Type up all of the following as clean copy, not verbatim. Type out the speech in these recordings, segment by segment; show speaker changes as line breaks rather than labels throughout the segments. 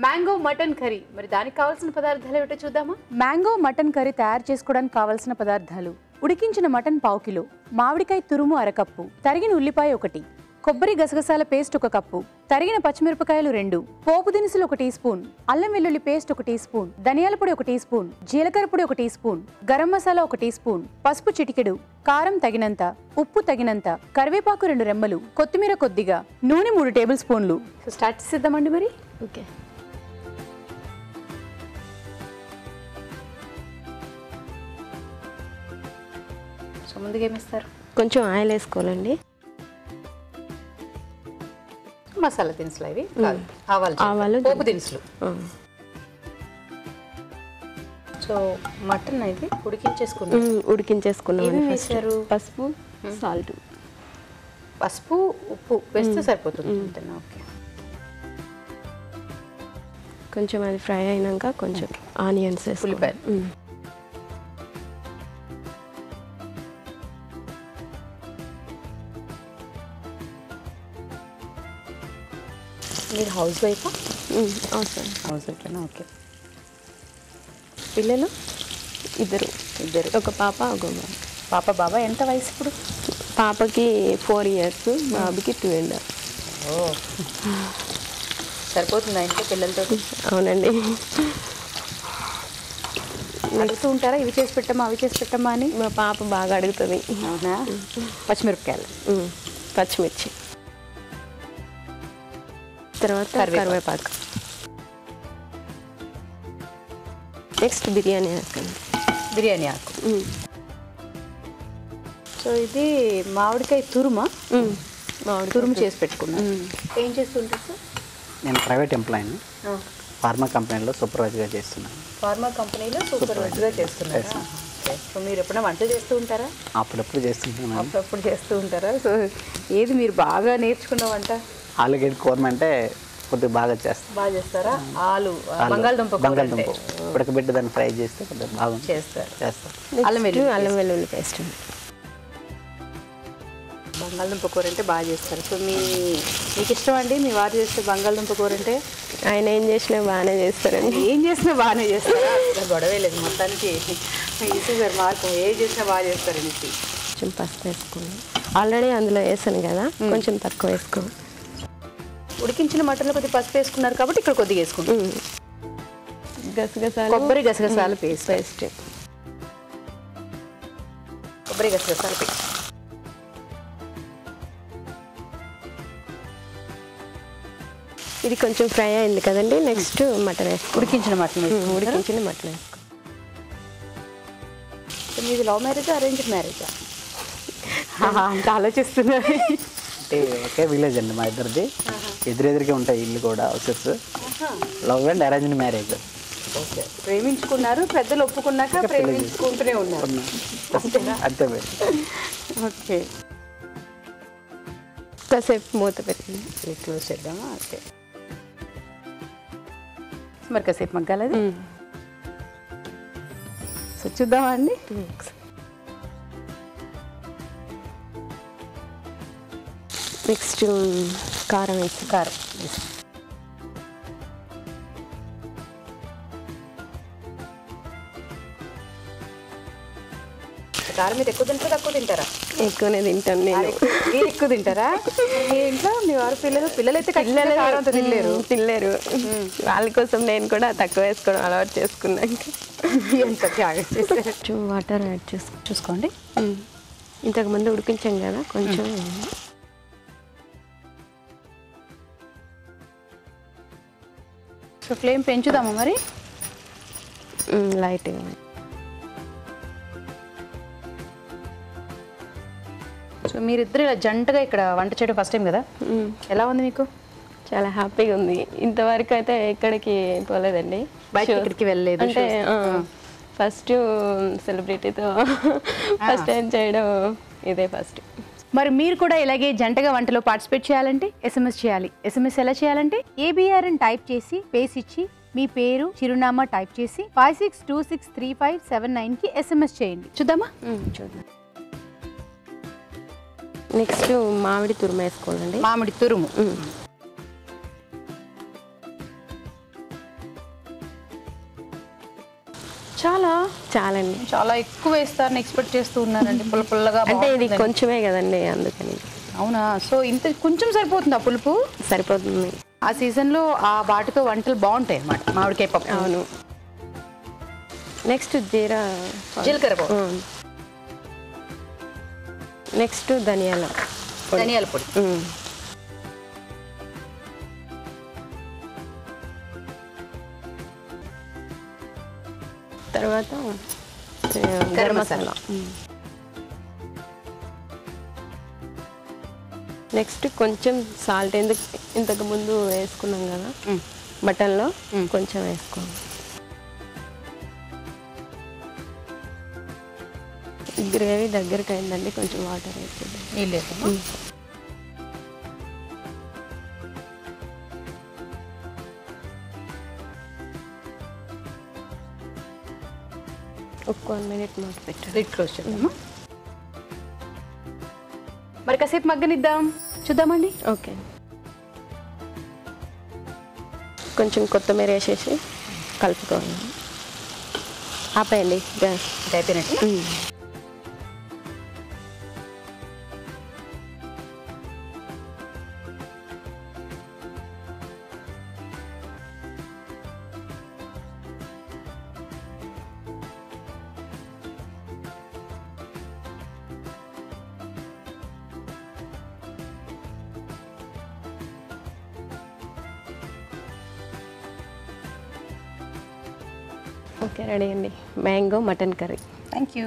Mango mutton curry. మరి దానికి కావాల్సిన పదార్థాలు ఏమిటో చూద్దామా?
మ్యాంగో మటన్ కర్రీ తయారు చేసుకోవడానికి కావాల్సిన పదార్థాలు: ఉడికించిన మటన్ 1/4 కిలో, మామిడికాయ తురుము 1/2 కప్పు, తరిగిన ఉల్లిపాయ 1, కొబ్బరి గసగసాల పేస్ట్ 1 కప్పు, తరిగిన పచ్చిమిరపకాయలు 2, పోపు దినుసులు 1 టీ స్పూన్, అల్లం వెల్లుల్లి పేస్ట్ 1 టీ స్పూన్, ధనియాల పొడి 1 టీ స్పూన్, జీలకర్ర పొడి 1 teaspoon, garam masala 1 teaspoon, పసుపు చిటికెడు, కారం తగినంత, ఉప్పు తగినంత, కరివేపాకు 2 రెమ్మలు, కొత్తిమీర కొద్దిగా, నూనె 3 టేబుల్ స్పూన్లు.
సో స్టార్ట్ చేద్దామండి మరి.
ఓకే.
సో ముందుగా ఏమిస్తారు?
కొంచెం ఆయిల్ వేసుకోవాలండి.
మసాలా దినుసులు అవి కాదు, ఆవాలు, పోపు దినుసులు. సో మటన్ అయితే
ఉడికించేసుకున్నాం.
ఏమేమి వేశారు?
పసుపు, సాల్ట్.
పసుపు, ఉప్పు వేస్తే సరిపోతుంది అంతేనా? ఓకే.
కొంచెం అది ఫ్రై అయినాక కొంచెం ఆనియన్స్
ఉల్లిపాయలు. మీరు హౌస్ వైఫా?
అవసరం.
హౌస్ వైఫేనా? ఓకే.
పిల్లలు ఇద్దరు. ఒక పాప, ఒక బాబు.
పాప బాబా ఎంత వయసు ఇప్పుడు?
పాపకి 4 years, బాబుకి 2.5.
ఓ, సరిపోతుందా ఇంట్లో పిల్లలతో?
అవునండి.
అడుగుతూ ఉంటారా ఇవి చేసి పెట్టమ్మా అవి చేసి పెట్టమ్మా అని?
మా పాప బాగా అడుగుతుంది.
అవునా? పచ్చిమిరపకాయలు,
పచ్చిమిర్చి, తర్వాత కరివేపాకు. నెక్స్ట్ బిర్యానీ ఆకు.
బిర్యానీ ఆకు. సో ఇది మామిడికాయ తురుమా? తురుము చేసి పెట్టుకున్నా. ఏం చేస్తుంటారు సార్?
నేను ప్రైవేట్ ఎంప్లాయీని, ఫార్మా కంపెనీలో సూపర్వైజర్గా చేస్తున్నాను.
ఫార్మా కంపెనీలో సూపర్వైజర్గా చేస్తున్నారు. సో మీరు ఎప్పుడైనా వంట చేస్తూ ఉంటారా?
అప్పుడప్పుడు చేస్తుంటున్నాను.
అప్పుడప్పుడు చేస్తూ ఉంటారా? సో ఏది మీరు బాగా నేర్చుకున్న వంట?
ఆలుగడ్డ కూర అంటే కొద్దిగా బాగా చేస్తాను.
బాగా చేస్తారా? బంగాళదుంప
ఉడకబెట్టి దాన్ని ఫ్రై చేస్తే కొద్దిగా బాగా
చేస్తారు. అల్లం
వెల్లుల్లి పేస్ట్.
బంగాళదుంప కూర అంటే బాగా చేస్తారు. సో మీకు ఇష్టం అండి మీ వారు చేస్తే బంగాళదుంప కూర అంటే?
ఆయన ఏం చేసినా బాగానే చేస్తారండి.
ఏం చేసినా బాగానే చేస్తారా? గొడవే లేదు మొత్తానికి. సార్ మార్పు ఏం చేసినా బాగా చేస్తారండి.
కొంచెం పసుపు వేసుకోండి. ఆల్రెడీ అందులో వేసాను కదా, కొంచెం తక్కువ వేసుకో.
ఉడికించిన మటన్లో కొద్దిగా పసుపు వేసుకున్నారు కాబట్టి ఇక్కడ కొద్దిగా వేసుకుంటాం.
గసగసాలు,
కొబ్బరి గసగసాల పేస్ట్. కొబ్బరి గసగసాల పేస్ట్.
ఇది కొంచెం ఫ్రై అయింది కదండి. నెక్స్ట్ మటన్ వేసుకో.
ఉడికించిన మటన్
వేసుకో.
మీది లవ్ మ్యారేజా అరేంజ్డ్ మ్యారేజా? అంటే ఆలోచిస్తున్నారు.
అంటే ఒకే విలేజ్ అండి మా ఇద్దరిది, ఎదురెదురుగా ఉంటాయి ఇల్లు కూడా, houses. Love and arranged marriage.
Okay. ప్రేమించుకున్నారు, పెద్దలు ఒప్పుకున్నాక ప్రేమించుకుంటూనే ఉన్నారు.
అంతే.
ఓకే.
కాసేపు మూత పెట్టింది,
క్లోజ్ చేద్దామా? ఓకే. మరి కాసేపు మగ్గాలది. సో చూద్దామా అండి?
నెక్స్ట్ కారం వేసి.
కారం కారం మీరు ఎక్కువ తింటారా తక్కువ తింటారా?
ఎక్కువనే తింటాను నేను.
మీరు ఎక్కువ తింటారా? మీ ఇంట్లో మీ వారు పిల్లలు అయితే కారం తినలేరు.
వాళ్ళ కోసం నేను కూడా తక్కువ వేసుకోవడం అలవాటు చేసుకున్నాను.
ఎంత త్యాగం చేస్తారు.
వాటర్ యాడ్
చూసుకోండి.
ఇంతకుముందు ఉడికించాం కదా కొంచెం.
సో ఫ్లేమ్ పెంచుదాము మరి
లైట్గా.
సో మీరిద్దరు ఇలా జంటగా ఇక్కడ వంట చేయడం ఫస్ట్ టైం కదా? ఎలా ఉంది మీకు?
చాలా హ్యాపీగా ఉంది. ఇంతవరకు అయితే ఎక్కడికి పోలేదండి,
బయట ఎక్కడికి వెళ్ళలేదు.
అంటే ఫస్ట్ సెలబ్రిటీతో ఫస్ట్ టైం చేయడం ఇదే ఫస్ట్.
మరి మీరు కూడా ఇలాగే జంటగా వంటలో పార్టిసిపేట్ చేయాలంటే SMS చేయాలి. SMS ఎలా చేయాలంటే ABR అని టైప్ చేసి పేస్ ఇచ్చి మీ పేరు చిరునామా టైప్ చేసి 56263579కి SMS చేయండి. చూద్దామా?
చూద్దాం. నెక్స్ట్ మామిడి తురుము వేసుకోవాలండి.
మామిడి తురుము.
చాలా అండి.
చాలా ఎక్కువ వేస్తారని ఎక్స్పెక్ట్ చేస్తూ ఉన్నానండి. పుల్లగా
అంటే ఇది కొంచెమే కదండి, అందుకని.
అవునా? సో ఇంత కొంచెం సరిపోతుందా పులుపు?
సరిపోతుంది.
ఆ సీజన్లో ఆ వాటితో వంటలు బాగుంటాయి అన్నమాట. మామిడికాయ పప్పు.
అవును. నెక్స్ట్
జీలకర్ర పప్పు.
నెక్స్ట్ ధనియాల
పొడి.
తర్వాత గరం మసాలా. నెక్స్ట్ కొంచెం సాల్ట్, ఇంతకు ముందు వేసుకున్నాం కదా మటన్లో, కొంచెం వేసుకోండి. గ్రేవీ దగ్గరికి అయిందండి, కొంచెం వాటర్ వేస్తుంది.
నీళ్ళు
ఒక 1 minute మూత పెట్టండి.
లిడ్ క్లోజ్ చేద్దామా? మరి కాసేపు మగ్గనిద్దాం, చూద్దామండి.
ఓకే. కొంచెం కొత్తిమీర వేసేసి కలుపుకోవాలి. ఆపేయండి గ్యాస్.
అయిపోయినట్టు.
ఓకే, రెడీ అండి. Mango mutton curry.
Thank you.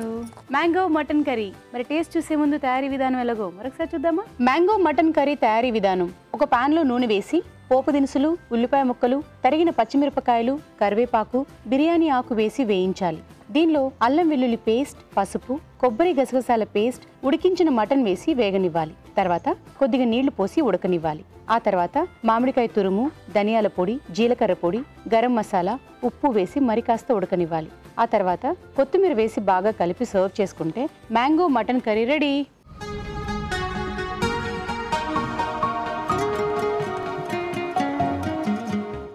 Mango mutton curry. మరి టేస్ట్ చూసే ముందు తయారీ విధానం ఎలాగో మరొకసారి చూద్దామా? మ్యాంగో మటన్ కర్రీ తయారీ విధానం. ఒక పాన్లో నూనె వేసి పోపు దినుసులు, ఉల్లిపాయ ముక్కలు, తరిగిన పచ్చిమిరపకాయలు, కరివేపాకు, బిర్యానీ ఆకు వేసి వేయించాలి. దీనిలో అల్లం వెల్లుల్లి పేస్ట్, పసుపు, కొబ్బరి గసగసాల పేస్ట్, ఉడికించిన మటన్ వేసి వేగనివ్వాలి. తర్వాత కొద్దిగా నీళ్లు పోసి ఉడకనివ్వాలి. ఆ తర్వాత మామిడికాయ తురుము, ధనియాల పొడి, జీలకర్ర పొడి, గరం మసాలా, ఉప్పు వేసి మరి కాస్త ఉడకనివ్వాలి. ఆ తర్వాత కొత్తిమీర వేసి బాగా కలిపి సర్వ్ చేసుకుంటే మ్యాంగో మటన్ కర్రీ రెడీ.